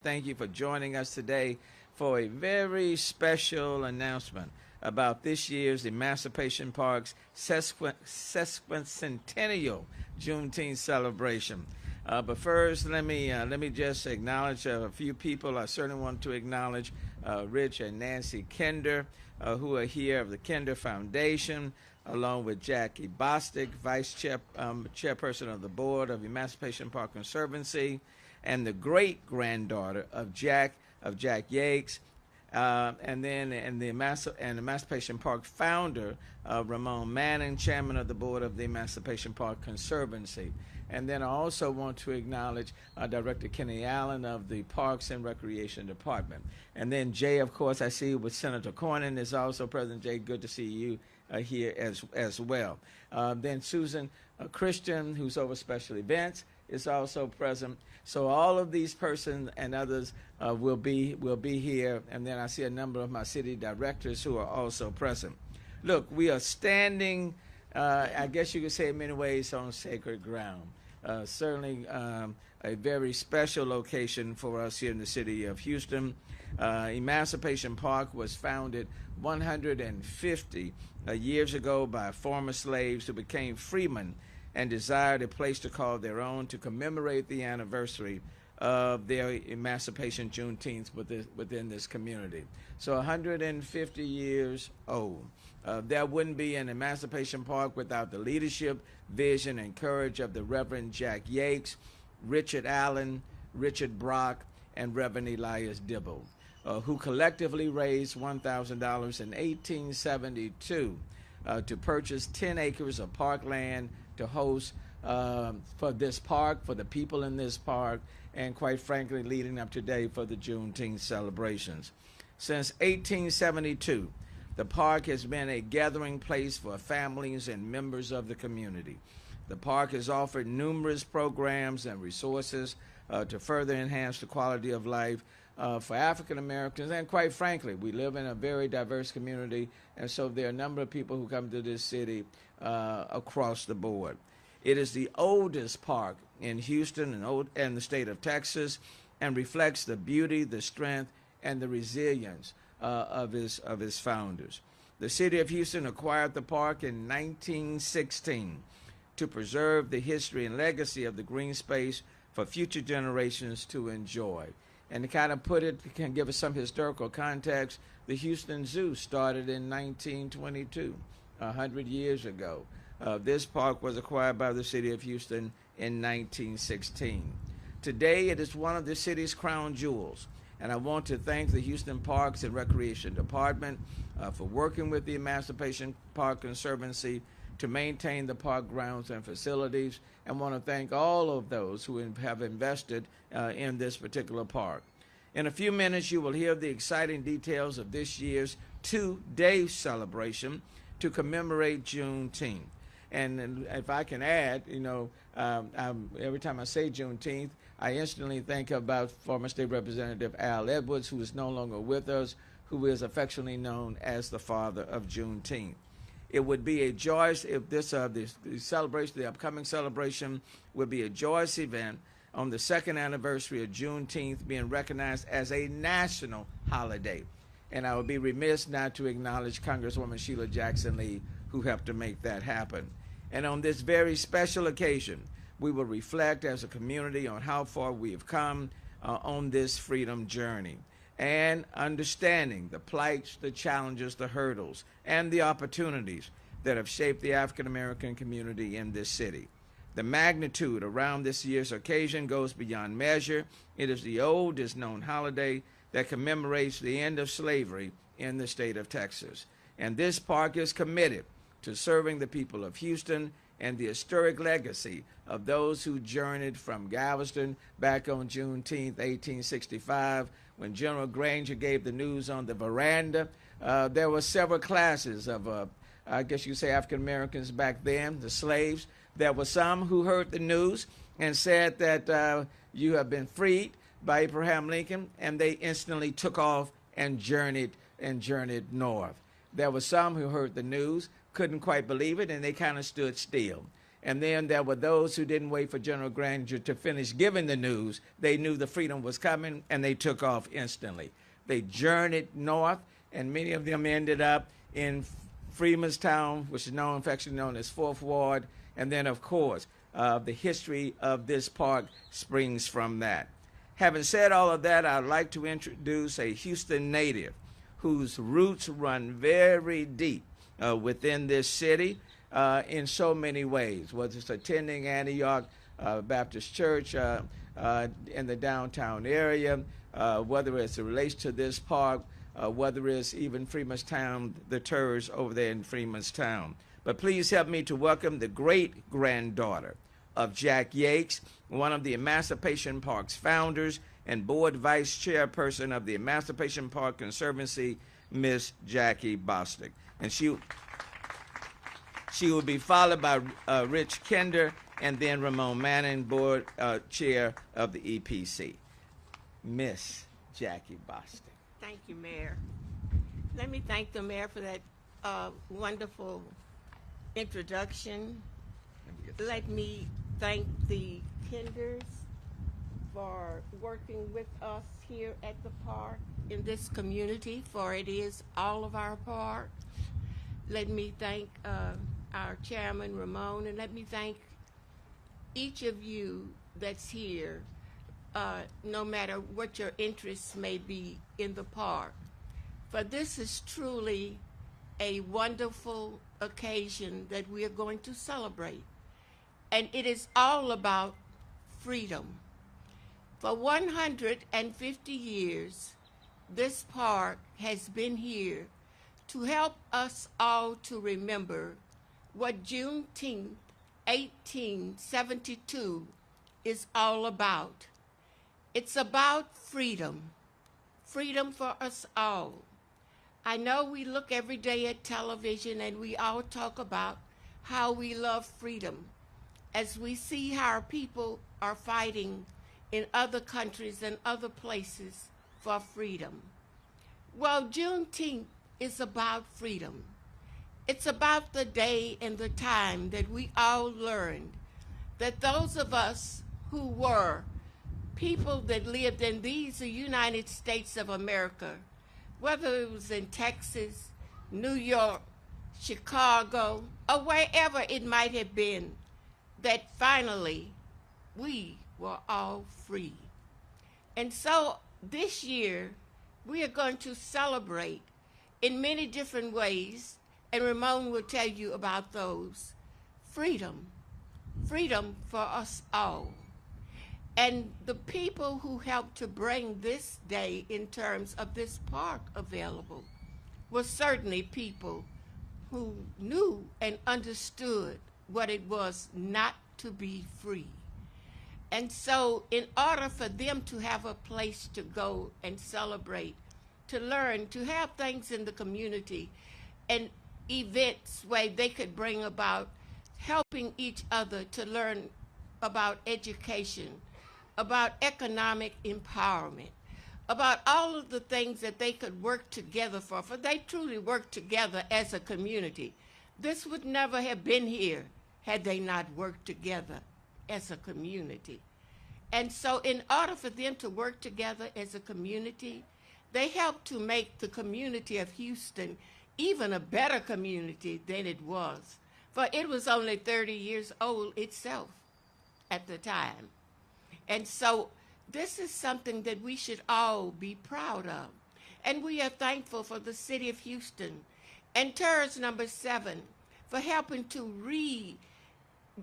Thank you for joining us today for a very special announcement about this year's Emancipation Park's sesquicentennial Juneteenth celebration. But first, let me just acknowledge a few people. I certainly want to acknowledge Rich and Nancy Kinder, who are here of the Kinder Foundation, along with Jackie Bostic, Chairperson of the Board of Emancipation Park Conservancy, and the great-granddaughter of Jack Yates, and the Emancipation Park founder, Ramon Manning, chairman of the board of the Emancipation Park Conservancy. And then I also want to acknowledge Director Kenny Allen of the Parks and Recreation Department. And then Jay, of course, I see with Senator Cornyn is also present. Jay, good to see you here as well. Then Susan Christian, who's over special events, is also present. So all of these persons and others will be here. And then I see a number of my city directors who are also present. Look, we are standing, I guess you could say in many ways, on sacred ground. Certainly a very special location for us here in the city of Houston. Emancipation Park was founded 150 years ago by former slaves who became freemen and desired a place to call their own to commemorate the anniversary of their emancipation Juneteenth within this community. So 150 years old. There wouldn't be an Emancipation Park without the leadership, vision, and courage of the Reverend Jack Yates, Richard Allen, Richard Brock, and Reverend Elias Dibble, who collectively raised $1,000 in 1872 to purchase 10 acres of parkland to host for this park, for the people in this park, and quite frankly, leading up today for the Juneteenth celebrations. Since 1872, the park has been a gathering place for families and members of the community. The park has offered numerous programs and resources to further enhance the quality of life for African Americans, and quite frankly, we live in a very diverse community, and so there are a number of people who come to this city across the board. It is the oldest park in Houston and the state of Texas, and reflects the beauty, the strength, and the resilience of his founders. The city of Houston acquired the park in 1916 to preserve the history and legacy of the green space for future generations to enjoy. And to kind of put it, can give us some historical context, the Houston Zoo started in 1922, 100 years ago. This park was acquired by the city of Houston in 1916. Today, it is one of the city's crown jewels, and I want to thank the Houston Parks and Recreation Department for working with the Emancipation Park Conservancy to maintain the park grounds and facilities, and want to thank all of those who have invested in this particular park. In a few minutes, you will hear the exciting details of this year's two-day celebration to commemorate Juneteenth. And if I can add, every time I say Juneteenth, I instantly think about former State Representative Al Edwards, who is no longer with us, who is affectionately known as the father of Juneteenth. It would be a joyous, if the upcoming celebration would be a joyous event on the second anniversary of Juneteenth being recognized as a national holiday. And I would be remiss not to acknowledge Congresswoman Sheila Jackson Lee, who helped to make that happen. And on this very special occasion, we will reflect as a community on how far we have come on this freedom journey, and understanding the plights, the challenges, the hurdles, and the opportunities that have shaped the African American community in this city. The magnitude around this year's occasion goes beyond measure. It is the oldest known holiday that commemorates the end of slavery in the state of Texas. And this park is committed to serving the people of Houston and the historic legacy of those who journeyed from Galveston back on Juneteenth, 1865, when General Granger gave the news on the veranda. There were several classes of, I guess you say, African Americans back then, the slaves. There were some who heard the news and said that you have been freed by Abraham Lincoln, and they instantly took off and journeyed north. There were some who heard the news, couldn't quite believe it, and they kind of stood still. And then there were those who didn't wait for General Granger to finish giving the news. They knew the freedom was coming, and they took off instantly. They journeyed north, and many of them ended up in Freemanstown, which is affectionately known as Fourth Ward. And then, of course, the history of this park springs from that. Having said all of that, I'd like to introduce a Houston native whose roots run very deep within this city in so many ways, whether it's attending Antioch Baptist Church in the downtown area, whether it's in relation to this park, whether it's even Freemanstown, the tours over there in Freemanstown. But please help me to welcome the great-granddaughter of Jack Yates, one of the Emancipation Park's founders and board vice chairperson of the Emancipation Park Conservancy, Miss Jackie Bostic. And she will be followed by Rich Kinder and then Ramon Manning, board chair of the EPC. Miss Jackie Bostic. Thank you, Mayor. Let me thank the Mayor for that wonderful introduction. Let me thank the Kinders for working with us here at the park in this community, for it is all of our park. Let me thank our chairman, Ramon, and let me thank each of you that's here, no matter what your interests may be in the park. For this is truly a wonderful occasion that we are going to celebrate. And it is all about freedom. For 150 years, this park has been here to help us all to remember what Juneteenth 1872 is all about. It's about freedom, freedom for us all. I know we look every day at television and we all talk about how we love freedom as we see how our people are fighting in other countries and other places for freedom. Well, Juneteenth is about freedom. It's about the day and the time that we all learned that those of us who were people that lived in these United States of America, whether it was in Texas, New York, Chicago, or wherever it might have been, that finally we were all free. And so this year, we are going to celebrate in many different ways, and Ramon will tell you about those. Freedom, freedom for us all. And the people who helped to bring this day in terms of this park available were certainly people who knew and understood what it was not to be free. And so in order for them to have a place to go and celebrate, to learn, to have things in the community and events where they could bring about helping each other to learn about education, about economic empowerment, about all of the things that they could work together for they truly worked together as a community. This would never have been here had they not worked together as a community. And so in order for them to work together as a community, they helped to make the community of Houston even a better community than it was. For it was only 30 years old itself at the time. And so this is something that we should all be proud of. And we are thankful for the city of Houston and TERS number 7 for helping to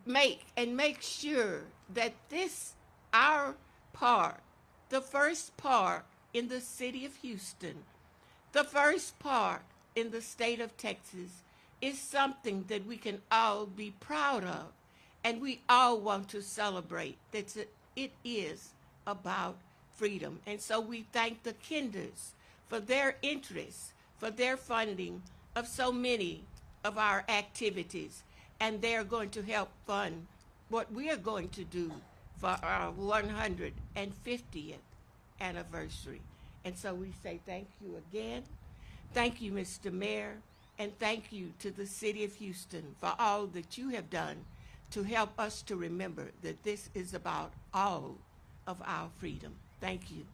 make sure that this, our park, the first park in the city of Houston, the first park in the state of Texas, is something that we can all be proud of. And we all want to celebrate that it is about freedom. And so we thank the Kinders for their interest, for their funding of so many of our activities. And they're going to help fund what we are going to do for our 150th anniversary. And so we say thank you again. Thank you, Mr. Mayor, and thank you to the city of Houston for all that you have done to help us to remember that this is about all of our freedom. Thank you.